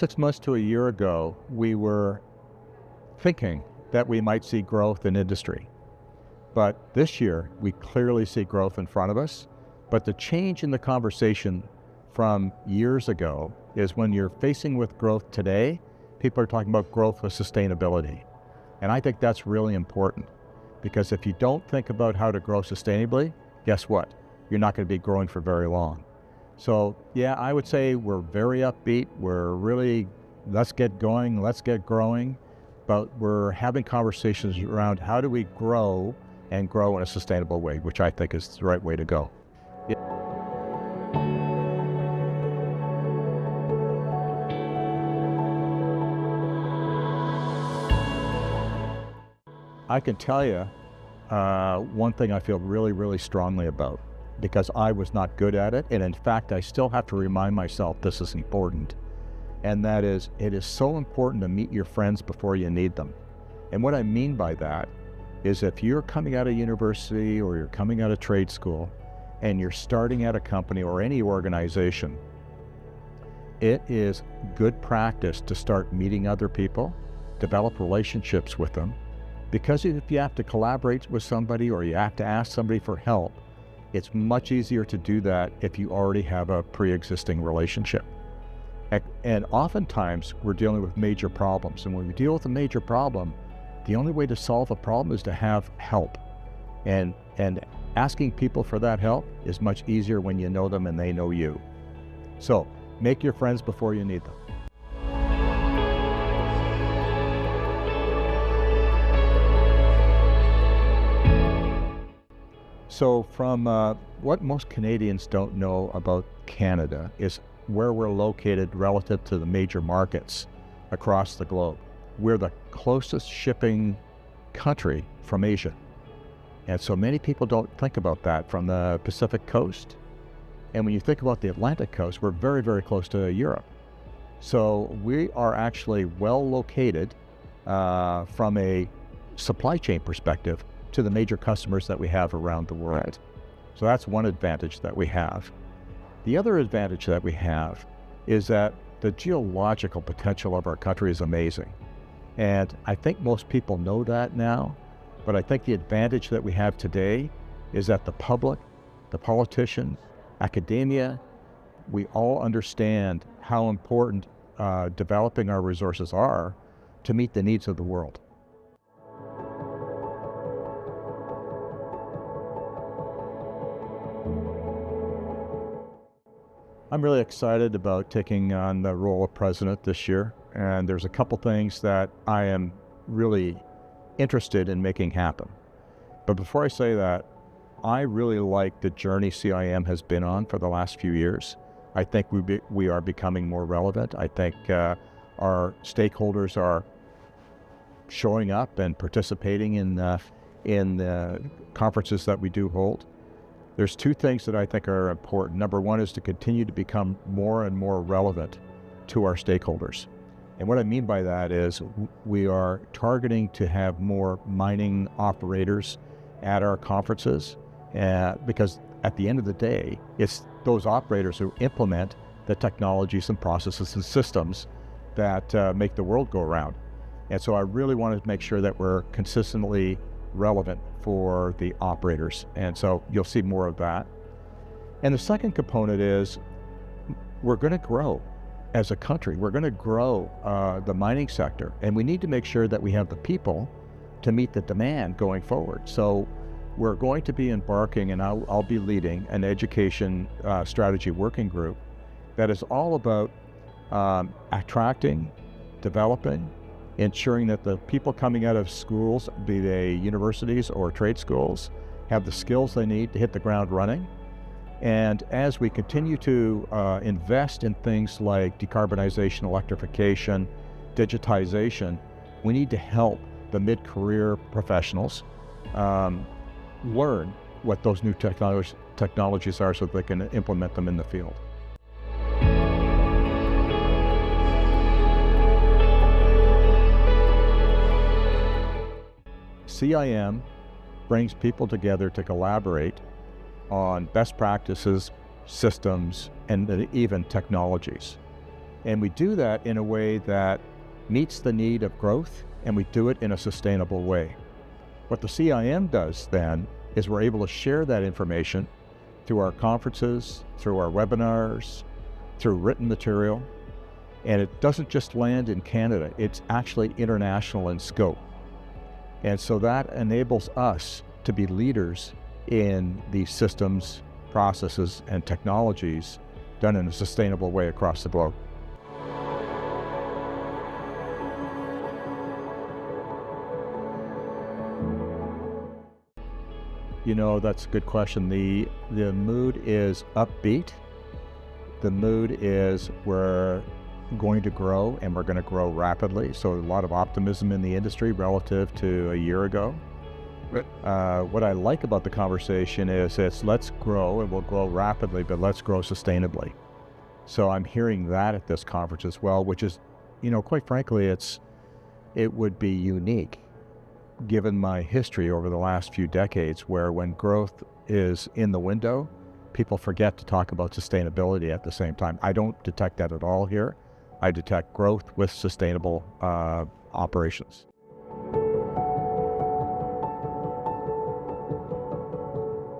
6 months to a year ago, we were thinking that we might see growth in industry. But this year, we clearly see growth in front of us. But the change in the conversation from years ago is when you're facing with growth today, people are talking about growth with sustainability. And I think that's really important, because if you don't think about how to grow sustainably, guess what? You're not going to be growing for very long. So yeah, I would say we're very upbeat. We're really, let's get going, let's get growing. But we're having conversations around how do we grow and grow in a sustainable way, which I think is the right way to go. Yeah. I can tell you one thing I feel really, really strongly about, because I was not good at it. And in fact, I still have to remind myself this is important. And that is, it is so important to meet your friends before you need them. And what I mean by that is if you're coming out of university or you're coming out of trade school and you're starting at a company or any organization, it is good practice to start meeting other people, develop relationships with them, because if you have to collaborate with somebody or you have to ask somebody for help, it's much easier to do that if you already have a pre-existing relationship. And oftentimes we're dealing with major problems. And when we deal with a major problem, the only way to solve a problem is to have help. And asking people for that help is much easier when you know them and they know you. So make your friends before you need them. So from what most Canadians don't know about Canada is where we're located relative to the major markets across the globe. We're the closest shipping country from Asia. And so many people don't think about that from the Pacific coast. And when you think about the Atlantic coast, we're very, very close to Europe. So we are actually well located from a supply chain perspective to the major customers that we have around the world. So that's one advantage that we have. The other advantage that we have is that the geological potential of our country is amazing. And I think most people know that now, but I think the advantage that we have today is that the public, the politicians, academia, we all understand how important developing our resources are to meet the needs of the world. I'm really excited about taking on the role of president this year, and there's a couple things that I am really interested in making happen. But before I say that, I really like the journey CIM has been on for the last few years. I think we are becoming more relevant. I think our stakeholders are showing up and participating in the conferences that we do hold. There's two things that I think are important. Number one is to continue to become more and more relevant to our stakeholders. And what I mean by that is we are targeting to have more mining operators at our conferences, because at the end of the day, it's those operators who implement the technologies and processes and systems that make the world go around. And so I really want to make sure that we're consistently relevant for the operators. And so you'll see more of that. And the second component is we're going to grow as a country. We're going to grow the mining sector, and we need to make sure that we have the people to meet the demand going forward. So we're going to be embarking, and I'll be leading an education strategy working group that is all about attracting, developing, ensuring that the people coming out of schools, be they universities or trade schools, have the skills they need to hit the ground running. And as we continue to invest in things like decarbonization, electrification, digitization, we need to help the mid-career professionals learn what those new technologies are so that they can implement them in the field. CIM brings people together to collaborate on best practices, systems, and even technologies. And we do that in a way that meets the need of growth, and we do it in a sustainable way. What the CIM does then is we're able to share that information through our conferences, through our webinars, through written material, and it doesn't just land in Canada, it's actually international in scope. And so that enables us to be leaders in these systems, processes, and technologies done in a sustainable way across the globe. You know, that's a good question. The mood is upbeat. The mood is we're going to grow, and we're going to grow rapidly. So a lot of optimism in the industry relative to a year ago. What I like about the conversation is it's let's grow, and we'll grow rapidly, but let's grow sustainably. So I'm hearing that at this conference as well, which is, you know, quite frankly, it would be unique given my history over the last few decades, where when growth is in the window, people forget to talk about sustainability at the same time. I don't detect that at all here. I detect growth with sustainable operations.